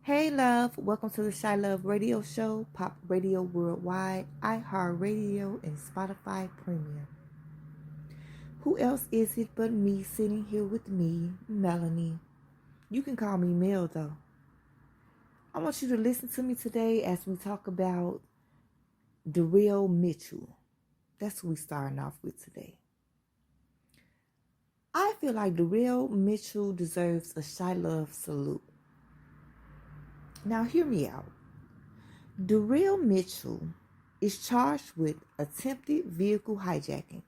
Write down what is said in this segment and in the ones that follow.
Hey love, welcome to the ChiLOVE Radio Show, Pop Radio Worldwide, iHeartRadio, and Spotify Premium. Who else is it but me sitting here with me, Melanie? You can call me Mel though. I want you to listen to me today as we talk about Darrell Mitchell. That's who we're starting off with today. I feel like Darrell Mitchell deserves a ChiLOVE salute. Now hear me out. Darrell Mitchell is charged with attempted vehicle hijacking,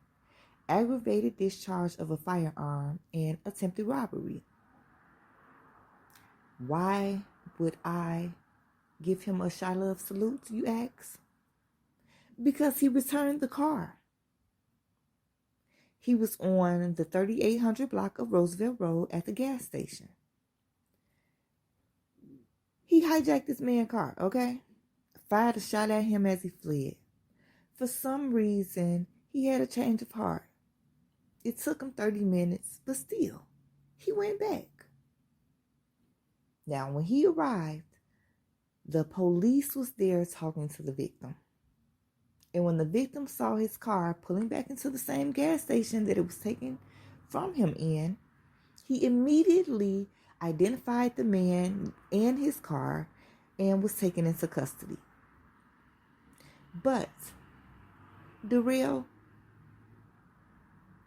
aggravated discharge of a firearm, and attempted robbery. Why would I give him a ChiLOVE salute, you ask? Because he returned the car. He was on the 3800 block of Roosevelt Road at the gas station. He hijacked this man's car, okay? Fired a shot at him as he fled. For some reason, he had a change of heart. It took him 30 minutes, but still, he went back. Now, when he arrived, the police was there talking to the victim. And when the victim saw his car pulling back into the same gas station that it was taken from him in, he immediately identified the man and his car and was taken into custody. But, Darrell,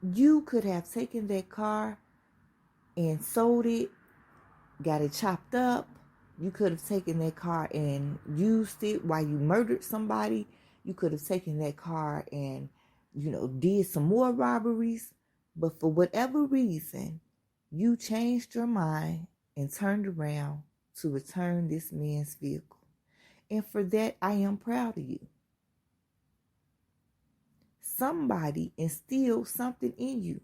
you could have taken that car and sold it, got it chopped up. You could have taken that car and used it while you murdered somebody. You could have taken that car and, did some more robberies. But for whatever reason, you changed your mind and turned around to return this man's vehicle. And for that, I am proud of you. Somebody instilled something in you.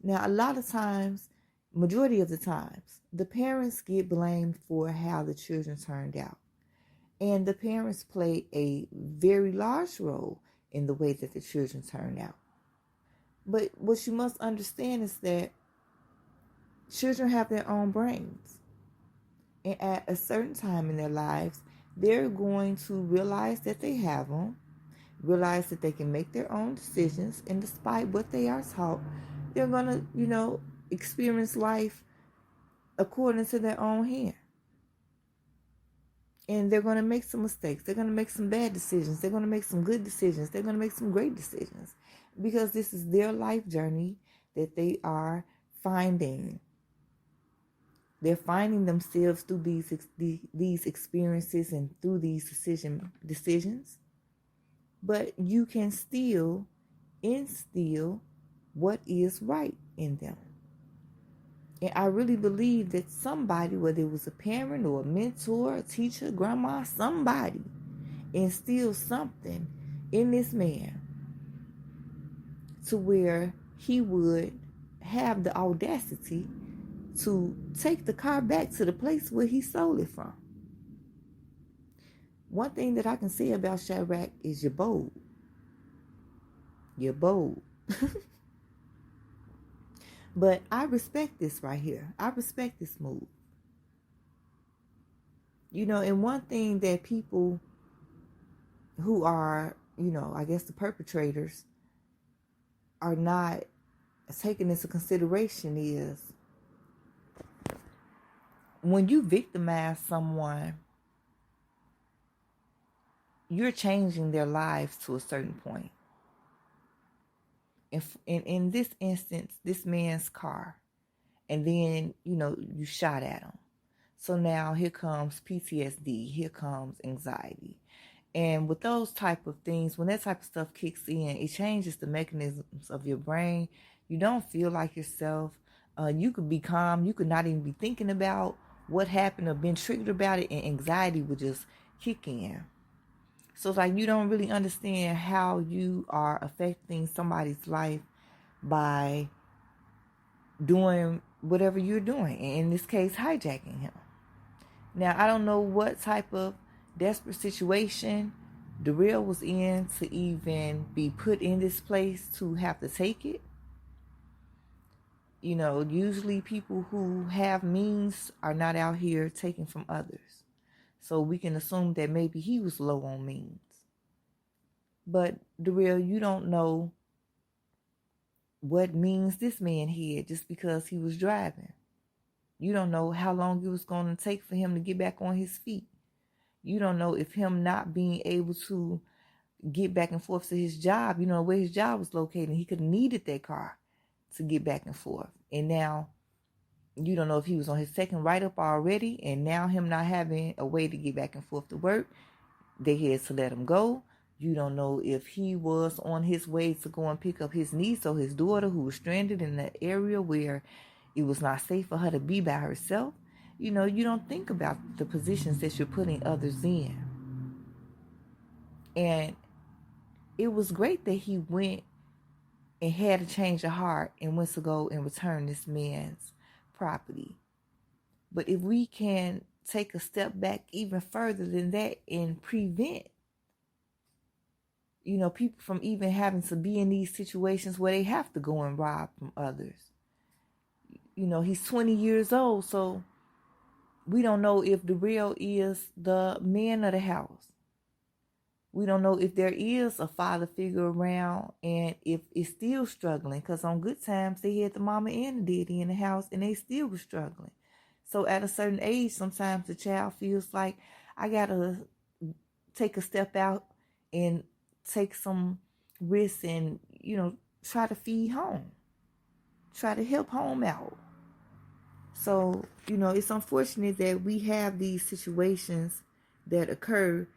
Now, a lot of times, majority of the times, the parents get blamed for how the children turned out. And the parents play a very large role in the way that the children turn out. But what you must understand is that children have their own brains. And at a certain time in their lives, they're going to realize that they have them, realize that they can make their own decisions, and despite what they are taught, they're going to, experience life according to their own hand. And they're going to make some mistakes. They're going to make some bad decisions. They're going to make some good decisions. They're going to make some great decisions. Because this is their life journey that they are finding. They're finding themselves through these experiences and through these decisions. But you can still instill what is right in them. And I really believe that somebody, whether it was a parent or a mentor, a teacher, grandma, somebody instilled something in this man to where he would have the audacity to take the car back to the place where he sold it from. One thing that I can say about Chirac is you're bold. You're bold. But I respect this right here. I respect this move. And one thing that people who are, I guess the perpetrators are not taking into consideration is when you victimize someone, you're changing their lives to a certain point. In this instance, this man's car, and then, you shot at him. So now here comes PTSD, here comes anxiety. And with those type of things, when that type of stuff kicks in, it changes the mechanisms of your brain. You don't feel like yourself. You could be calm. You could not even be thinking about what happened or been triggered about it, and anxiety would just kick in. So it's like you don't really understand how you are affecting somebody's life by doing whatever you're doing. In this case, hijacking him. Now, I don't know what type of desperate situation Darrell was in to even be put in this place to have to take it. Usually people who have means are not out here taking from others. So we can assume that maybe he was low on means. But Darrell, you don't know what means this man had just because he was driving. You don't know how long it was going to take for him to get back on his feet. You don't know if him not being able to get back and forth to his job, where his job was located, he could have needed that car to get back and forth. And now you don't know if he was on his second write-up already, and now him not having a way to get back and forth to work, they had to let him go. You don't know if he was on his way to go and pick up his niece or his daughter who was stranded in the area where it was not safe for her to be by herself. You don't think about the positions that you're putting others in. And it was great that he went and had a change of heart and went to go and return this man's property. But if we can take a step back even further than that and prevent, people from even having to be in these situations where they have to go and rob from others. He's 20 years old, so we don't know if Darrell is the man of the house. We don't know if there is a father figure around and if it's still struggling. Because on good times, they had the mama and the daddy in the house and they still were struggling. So at a certain age, sometimes the child feels like, I got to take a step out and take some risks and, try to feed home. Try to help home out. So, it's unfortunate that we have these situations that occur.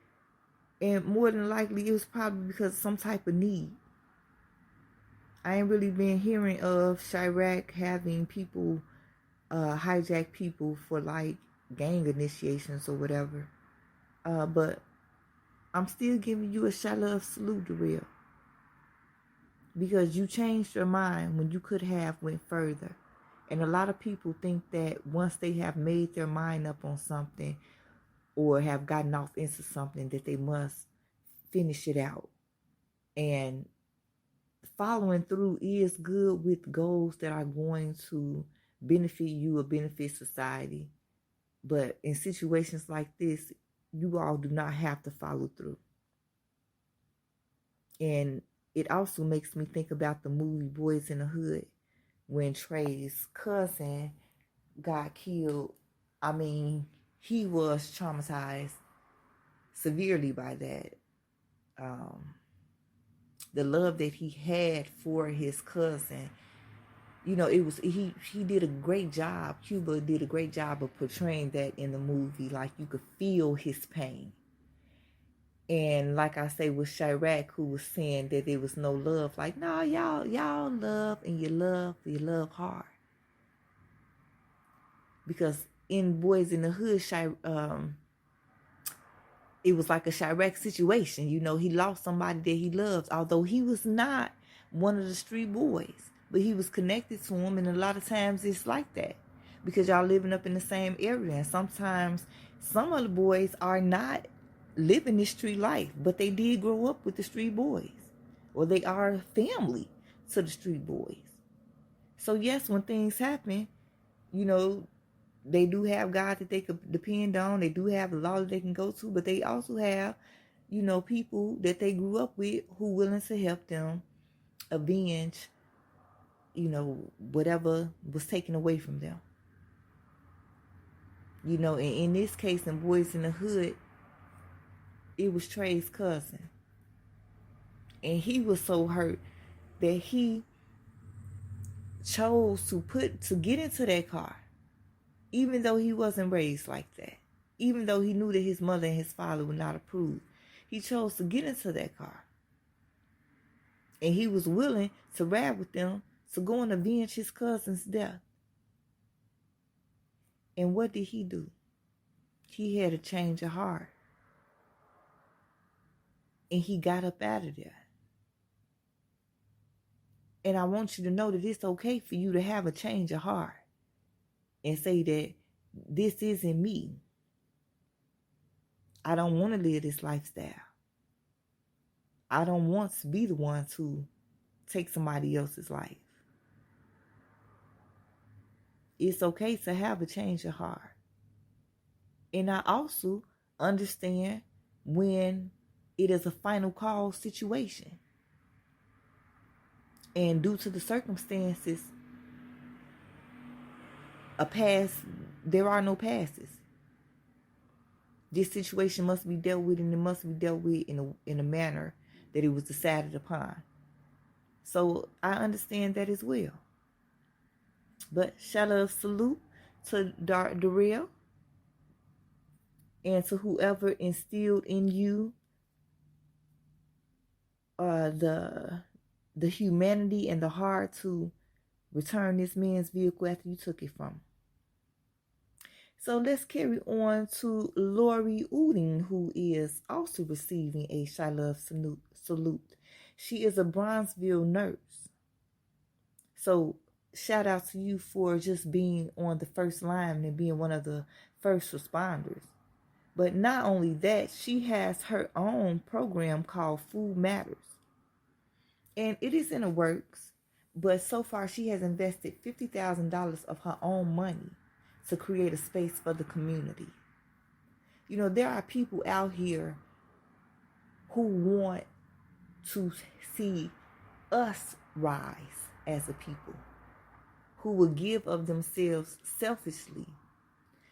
And more than likely, it was probably because of some type of need. I ain't really been hearing of Chirac having people hijack people for like gang initiations or whatever. But I'm still giving you a ChiLOVE salute, Darrell. Because you changed your mind when you could have went further. And a lot of people think that once they have made their mind up on something or have gotten off into something that they must finish it out. And following through is good with goals that are going to benefit you or benefit society. But in situations like this, you all do not have to follow through. And it also makes me think about the movie Boys in the Hood when Trey's cousin got killed. I mean, he was traumatized severely by that. The love that he had for his cousin, it was he did a great job. Cuba did a great job of portraying that in the movie. Like you could feel his pain. And like I say with Chirac, who was saying that there was no love, like, no, y'all love and you love hard. Because in Boys in the Hood, it was like a Chirac situation. He lost somebody that he loved, although he was not one of the street boys, but he was connected to him. And a lot of times it's like that because y'all living up in the same area. And sometimes some of the boys are not living this street life, but they did grow up with the street boys, or they are family to the street boys. So yes, when things happen, they do have God that they could depend on. They do have a law that they can go to, but they also have, people that they grew up with who willing to help them avenge, whatever was taken away from them. And in this case, in Boys in the Hood, it was Trey's cousin. And he was so hurt that he chose to get into that car, even though he wasn't raised like that, even though he knew that his mother and his father would not approve. He chose to get into that car. And he was willing to ride with them to go and avenge his cousin's death. And what did he do? He had a change of heart. And he got up out of there. And I want you to know that it's okay for you to have a change of heart and say that this isn't me. I don't want to live this lifestyle. I don't want to be the one to take somebody else's life. it's okay to have a change of heart. And I also understand when it is a final call situation. And due to the circumstances, there are no passes. This situation must be dealt with, and it must be dealt with in a manner that it was decided upon. So I understand that as well. But ChiLOVe salute to Darrell and to whoever instilled in you the humanity and the heart to return this man's vehicle after you took it from him. So let's carry on to Lori Uding, who is also receiving a ChiLOVe salute. She is a Bronzeville nurse. So shout out to you for just being on the first line and being one of the first responders. But not only that, she has her own program called Food Matters. And it is in the works, but so far she has invested $50,000 of her own money to create a space for the community. You know, there are people out here who want to see us rise as a people, who will give of themselves selfishly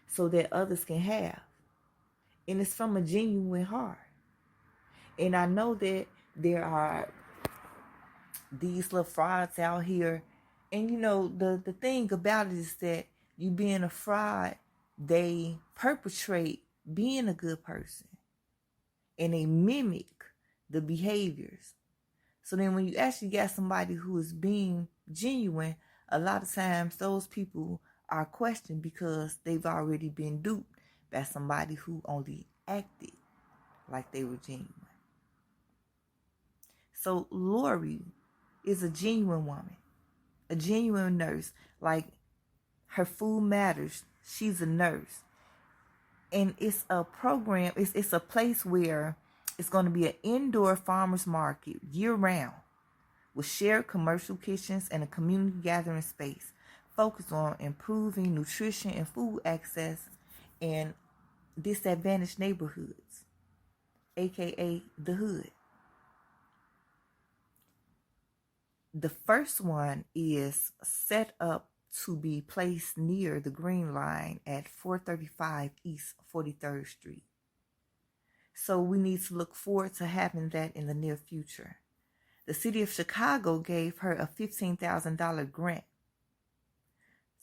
so that others can have. And it's from a genuine heart. And I know that there are these little frauds out here. And you know, the thing about it is that you being a fraud, they perpetrate being a good person. And they mimic the behaviors. So then when you actually got somebody who is being genuine, a lot of times those people are questioned because they've already been duped by somebody who only acted like they were genuine. So Lori is a genuine woman, a genuine nurse. Like, her Food Matters, she's a nurse. And it's a program, it's a place where it's going to be an indoor farmers market year-round with shared commercial kitchens and a community gathering space focused on improving nutrition and food access in disadvantaged neighborhoods, aka the hood. The first one is set up to be placed near the Green Line at 435 East 43rd Street. So we need to look forward to having that in the near future. The city of Chicago gave her a $15,000 grant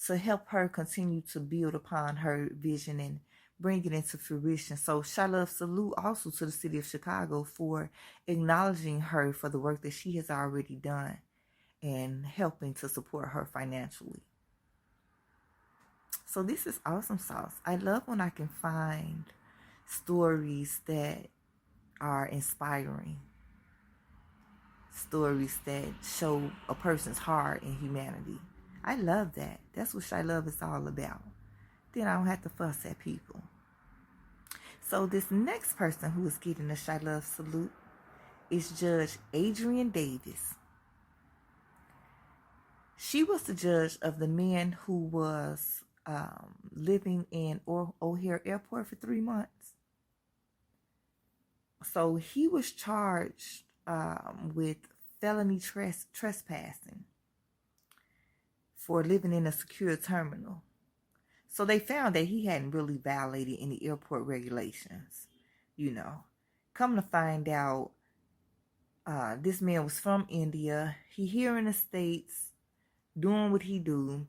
to help her continue to build upon her vision and bring it into fruition. So ChiLOVe salute also to the city of Chicago for acknowledging her for the work that she has already done and helping to support her financially. So this is awesome sauce. I love when I can find stories that are inspiring, stories that show a person's heart and humanity. I love that. That's what ChiLOVe is all about. Then I don't have to fuss at people. So this next person who is getting a ChiLOVe salute is Judge Adrienne Davis. She was the judge of the man who was living in O'Hare Airport for 3 months. So he was charged with felony trespassing for living in a secure terminal. So they found that he hadn't really violated any airport regulations. You know, come to find out, this man was from India. He here in the States doing what he do.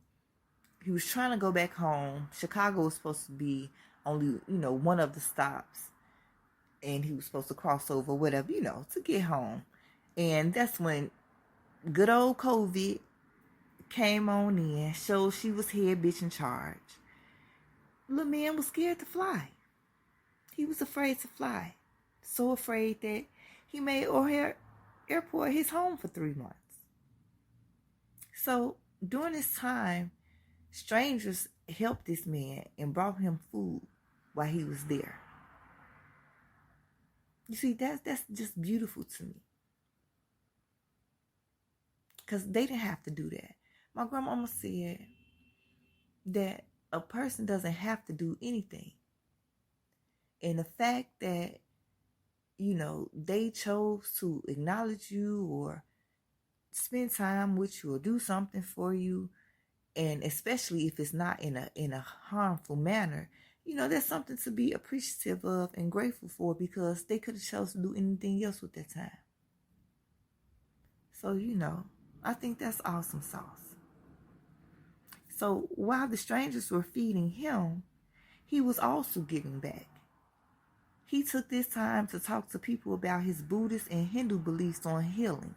He was trying to go back home. Chicago was supposed to be only, one of the stops. And he was supposed to cross over, whatever, to get home. And that's when good old COVID came on in, showed she was head bitch in charge. Little man was scared to fly. He was afraid to fly. So afraid that he made O'Hare Airport his home for 3 months. So during this time, strangers helped this man and brought him food while he was there. You see, that's just beautiful to me. Because they didn't have to do that. My grandmama said, that a person doesn't have to do anything. And the fact that, they chose to acknowledge you or spend time with you or do something for you, and especially if it's not in a harmful manner, there's something to be appreciative of and grateful for, because they could have chosen to do anything else with their time. So, I think that's awesome sauce. So while the strangers were feeding him, he was also giving back. He took this time to talk to people about his Buddhist and Hindu beliefs on healing.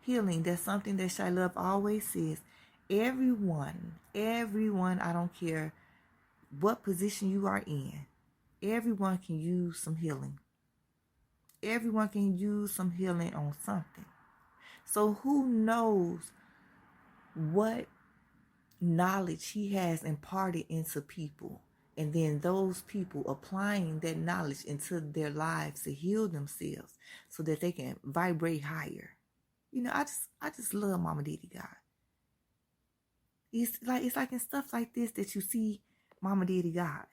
Healing, that's something that ChiLOVE always says. Everyone, I don't care what position you are in, everyone can use some healing. Everyone can use some healing on something. So who knows what knowledge he has imparted into people, and then those people applying that knowledge into their lives to heal themselves so that they can vibrate higher. I just love Mama Diddy God. It's like in stuff like this that you see Mama Diddy God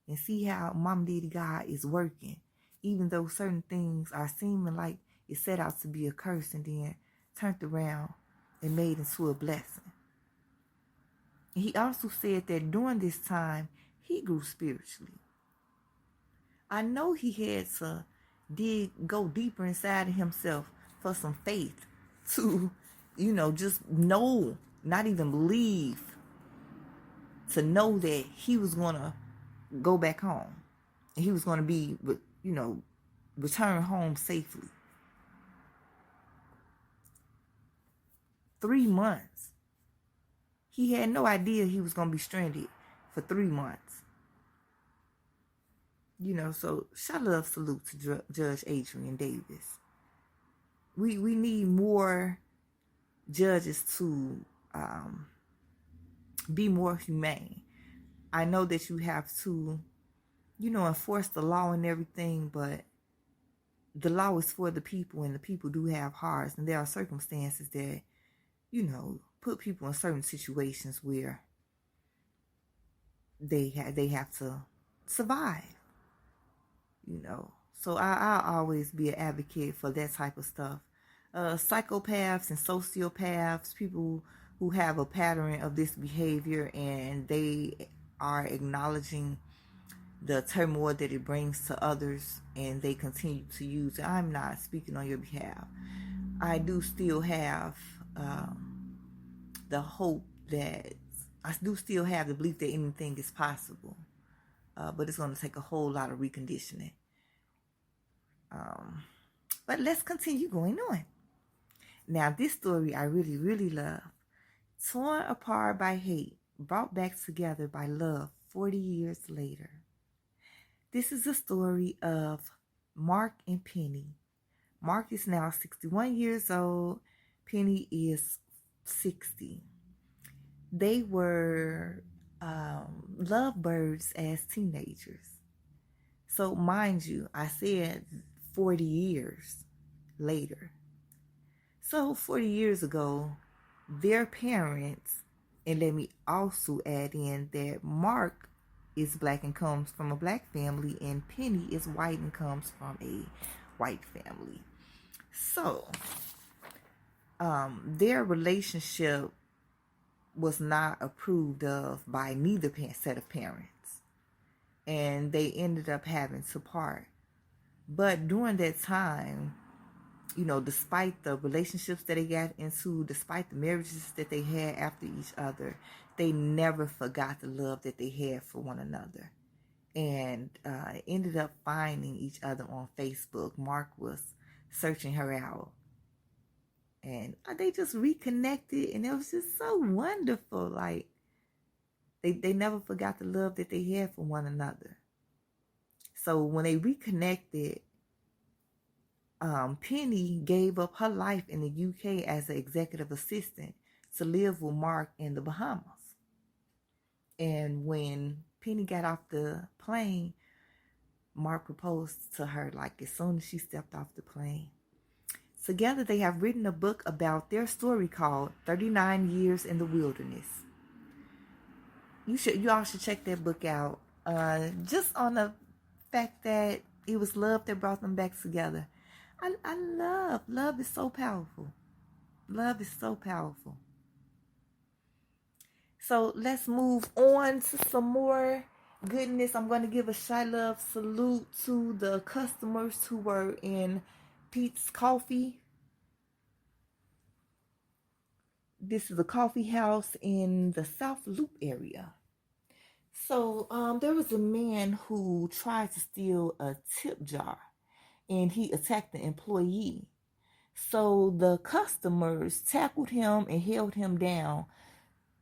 and see how Mama Diddy God is working, even though certain things are seeming like it's set out to be a curse and then turned around and made into a blessing. He also said that during this time, he grew spiritually. I know he had to go deeper inside of himself for some faith to, just know, not even believe, to know that he was going to go back home. And he was going to be, return home safely. 3 months. He had no idea he was going to be stranded for 3 months. So ChiLOVE salute to Judge Adrian Davis. We need more judges to be more humane. I know that you have to, enforce the law and everything, but the law is for the people, and the people do have hearts, and there are circumstances that, put people in certain situations where they have to survive. So I'll always be an advocate for that type of stuff. Psychopaths and sociopaths, people who have a pattern of this behavior and they are acknowledging the turmoil that it brings to others and they continue to use it. I'm not speaking on your behalf. I do still have the hope that, I do still have the belief that anything is possible. But it's going to take a whole lot of reconditioning. But let's continue going on. Now, this story I really, really love. Torn apart by hate, brought back together by love 40 years later. This is the story of Mark and Penny. Mark is now 61 years old. Penny is 60. They were lovebirds as teenagers. So mind you, I said 40 years later. So 40 years ago, their parents, and let me also add in that Mark is black and comes from a black family, and Penny is white and comes from a white family. So their relationship was not approved of by neither set of parents, and they ended up having to part. But during that time, despite the relationships that they got into, despite the marriages that they had after each other, they never forgot the love that they had for one another, and ended up finding each other on Facebook. Mark was searching her out, and they just reconnected, and it was just so wonderful. Like, they never forgot the love that they had for one another. So when they reconnected, Penny gave up her life in the UK as an executive assistant to live with Mark in the Bahamas. And when Penny got off the plane, Mark proposed to her like as soon as she stepped off the plane. Together they have written a book about their story called 39 Years in the Wilderness. You all should check that book out. Just on the fact that it was love that brought them back together. I love is so powerful. Love is so powerful. So let's move on to some more goodness. I'm going to give a ChiLOVe salute to the customers who were in Pete's Coffee. This is a coffee house in the South Loop area. So there was a man who tried to steal a tip jar, and he attacked the employee. So the customers tackled him and held him down.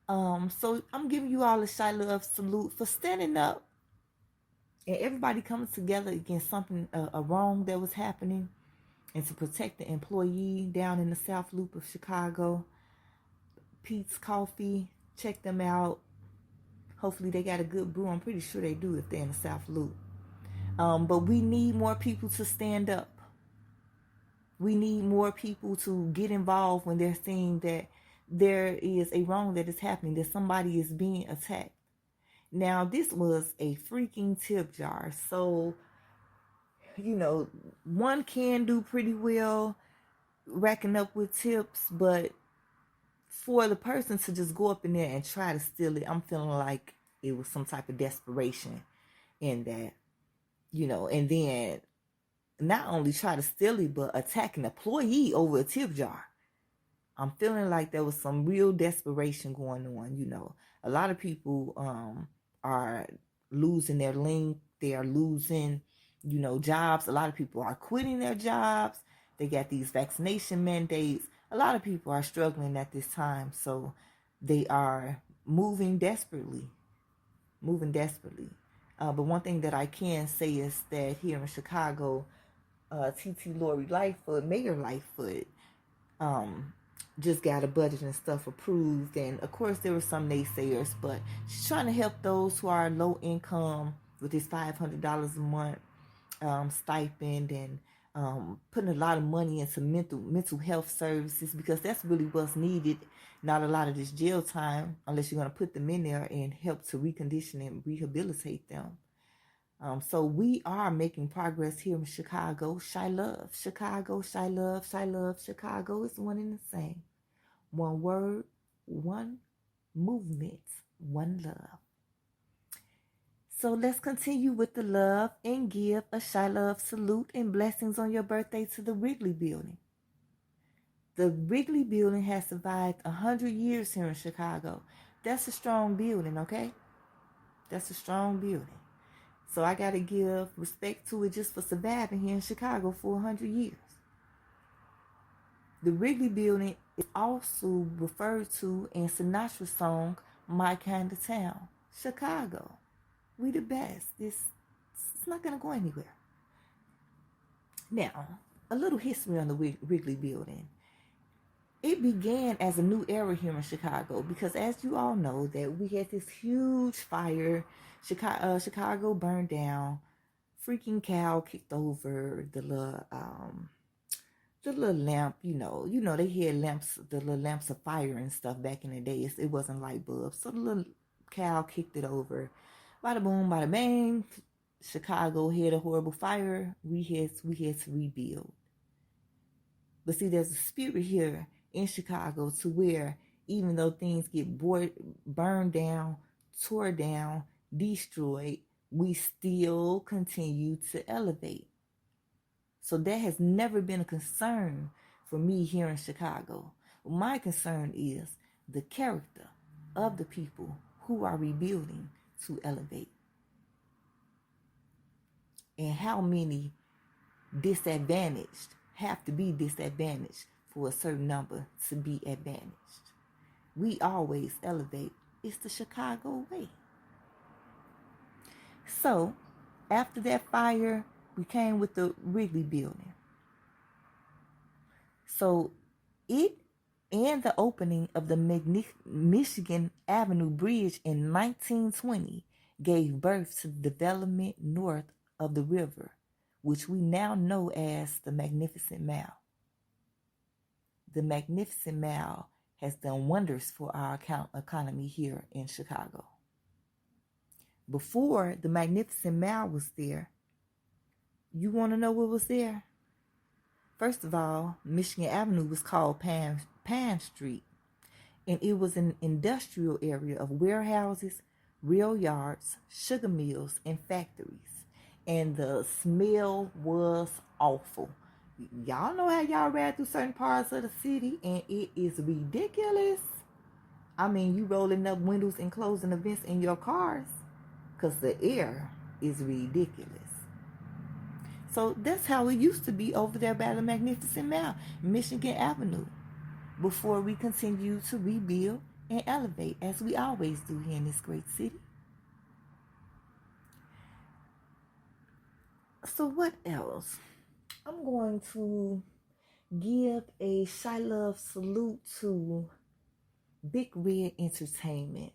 So I'm giving you all a ChiLOVe salute for standing up and everybody coming together against something, a wrong that was happening, and to protect the employee down in the South Loop of Chicago. Pete's Coffee, check them out. Hopefully they got a good brew. I'm pretty sure they do if they're in the South Loop. But we need more people to stand up. We need more people to get involved when they're seeing that there is a wrong that is happening, that somebody is being attacked. Now, this was a freaking tip jar. So, one can do pretty well racking up with tips, but for the person to just go up in there and try to steal it, I'm feeling like it was some type of desperation in that, and then not only try to steal it, but attack an employee over a tip jar. I'm feeling like there was some real desperation going on. A lot of people are losing their link. They are losing, jobs. A lot of people are quitting their jobs. They got these vaccination mandates. A lot of people are struggling at this time. So they are moving desperately. But one thing that I can say is that here in Chicago, TT Lori Lightfoot, Mayor Lightfoot, just got a budget and stuff approved. And of course there were some naysayers, but she's trying to help those who are low income with this $500 a month stipend, and putting a lot of money into mental health services, because that's really what's needed. Not a lot of this jail time, unless you're going to put them in there and help to recondition and rehabilitate them. So we are making progress here in Chicago. ChiLOVe, Chicago, ChiLOVe, ChiLOVe, Chicago is one and the same. One word, one movement, one love. So let's continue with the love and give a ChiLOVe salute and blessings on your birthday to the Wrigley Building. The Wrigley Building has survived 100 years here in Chicago. That's a strong building, okay? That's a strong building. So I got to give respect to it just for surviving here in Chicago for 100 years. The Wrigley Building is also referred to in Sinatra's song, My Kind of Town, Chicago. We the best. It's not going to go anywhere. Now, a little history on the Wrigley Building. It began as a new era here in Chicago because, as you all know, that we had this huge fire. Chicago burned down. Freaking cow kicked over the little lamp. They had lamps, the little lamps of fire and stuff back in the days. It wasn't light bulbs, so the little cow kicked it over. Bada boom, bada bang. Chicago had a horrible fire. We had to rebuild. But see, there's a spirit here in Chicago to where even though things get burned down, tore down, destroyed, we still continue to elevate. So that has never been a concern for me here in Chicago. My concern is the character of the people who are rebuilding to elevate. And how many disadvantaged have to be disadvantaged for a certain number to be advantaged. We always elevate. It's the Chicago way. So, after that fire, we came with the Wrigley Building. So, it and the opening of the Michigan Avenue Bridge in 1920 gave birth to the development north of the river, which we now know as the Magnificent Mile. The Magnificent Mile has done wonders for our economy here in Chicago. Before the Magnificent Mile was there, you want to know what was there? First of all, Michigan Avenue was called Pan Street, and it was an industrial area of warehouses, rail yards, sugar mills, and factories. And the smell was awful. Y'all know how y'all ride through certain parts of the city, and it is ridiculous. I mean, you rolling up windows and closing the vents in your cars because the air is ridiculous. So that's how it used to be over there by the Magnificent Mile, Michigan Avenue, before we continue to rebuild and elevate, as we always do here in this great city. So what else? I'm going to give a ChiLOVE salute to Big Red Entertainment.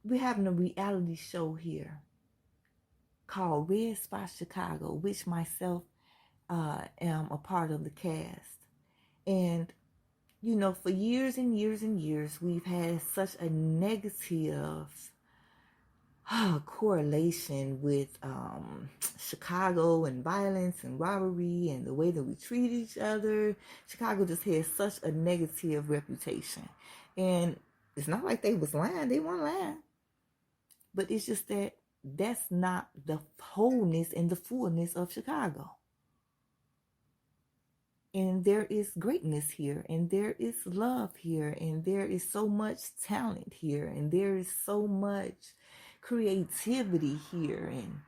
We're having a reality show here called Red Spot Chicago, which myself am a part of the cast. And, you know, for years and years and years, we've had such a negative correlation with Chicago and violence and robbery and the way that we treat each other. Chicago just has such a negative reputation. And it's not like they was lying. They weren't lying. But it's just that that's not the wholeness and the fullness of Chicago. And there is greatness here, and there is love here, and there is so much talent here, and there is so much creativity here, and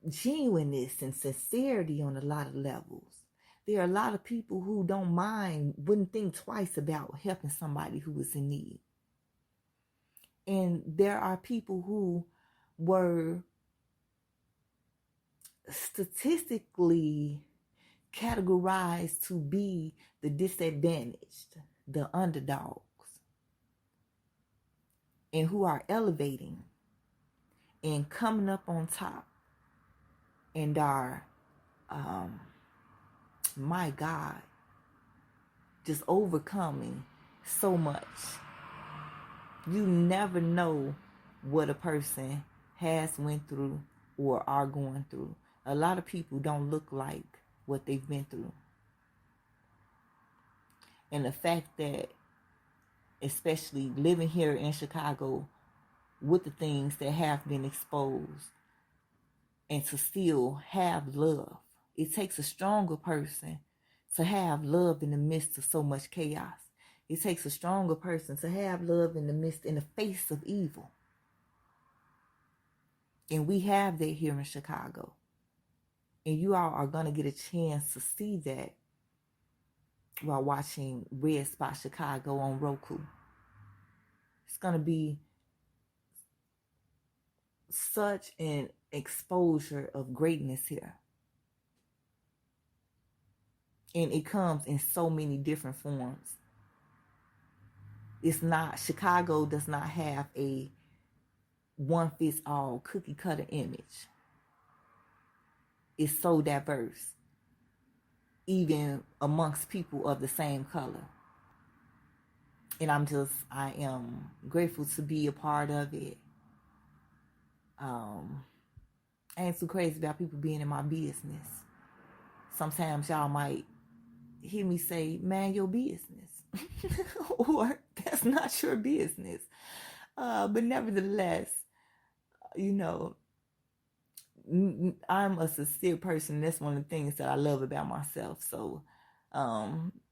genuineness and sincerity on a lot of levels. There are a lot of people who wouldn't think twice about helping somebody who is in need. And there are people who were statistically categorized to be the disadvantaged, the underdogs, and who are elevating and coming up on top and are, my God, just overcoming so much. You never know what a person has went through or are going through. A lot of people don't look like what they've been through. And the fact that, especially living here in Chicago with the things that have been exposed, and to still have love. It takes a stronger person to have love in the midst of so much chaos. It takes a stronger person to have love in the face of evil. And we have that here in Chicago. And you all are going to get a chance to see that while watching Red Spot Chicago on Roku. It's going to be such an exposure of greatness here. And it comes in so many different forms. Chicago does not have a one-fits-all cookie-cutter image. It's so diverse, even amongst people of the same color. And I am grateful to be a part of it. I ain't too crazy about people being in my business. Sometimes y'all might hear me say, man, your business. Or that's not your business. But nevertheless, you know, I'm a sincere person. That's one of the things that I love about myself. So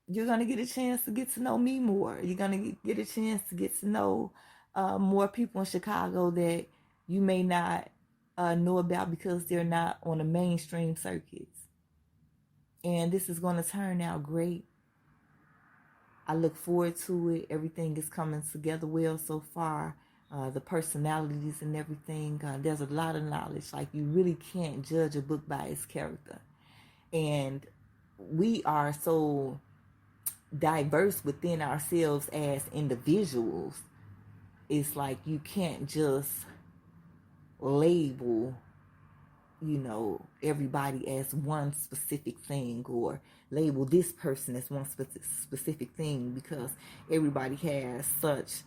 you're going to get a chance to get to know me more. You're going to get a chance to get to know more people in Chicago that you may not know about because they're not on the mainstream circuits. And this is going to turn out great. I look forward to it. Everything is coming together well so far. The personalities and everything. There's a lot of knowledge. Like, you really can't judge a book by its character. And we are so diverse within ourselves as individuals. It's like you can't just label, you know, everybody as one specific thing, or label this person as one specific thing, because everybody has such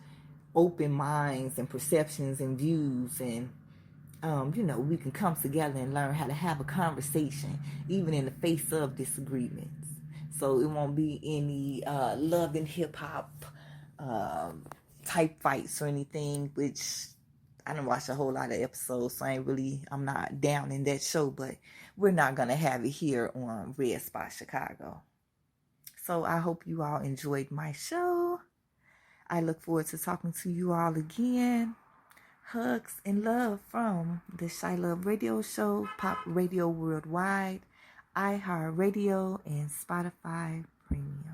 open minds and perceptions and views, and we can come together and learn how to have a conversation, even in the face of disagreements. So it won't be any love and hip hop type fights or anything, which I didn't watch a whole lot of episodes, so I'm not down in that show, but we're not going to have it here on Red Spot Chicago. So I hope you all enjoyed my show. I look forward to talking to you all again. Hugs and love from the ChiLOVe Radio Show, Pop Radio Worldwide, iHeartRadio, and Spotify Premium.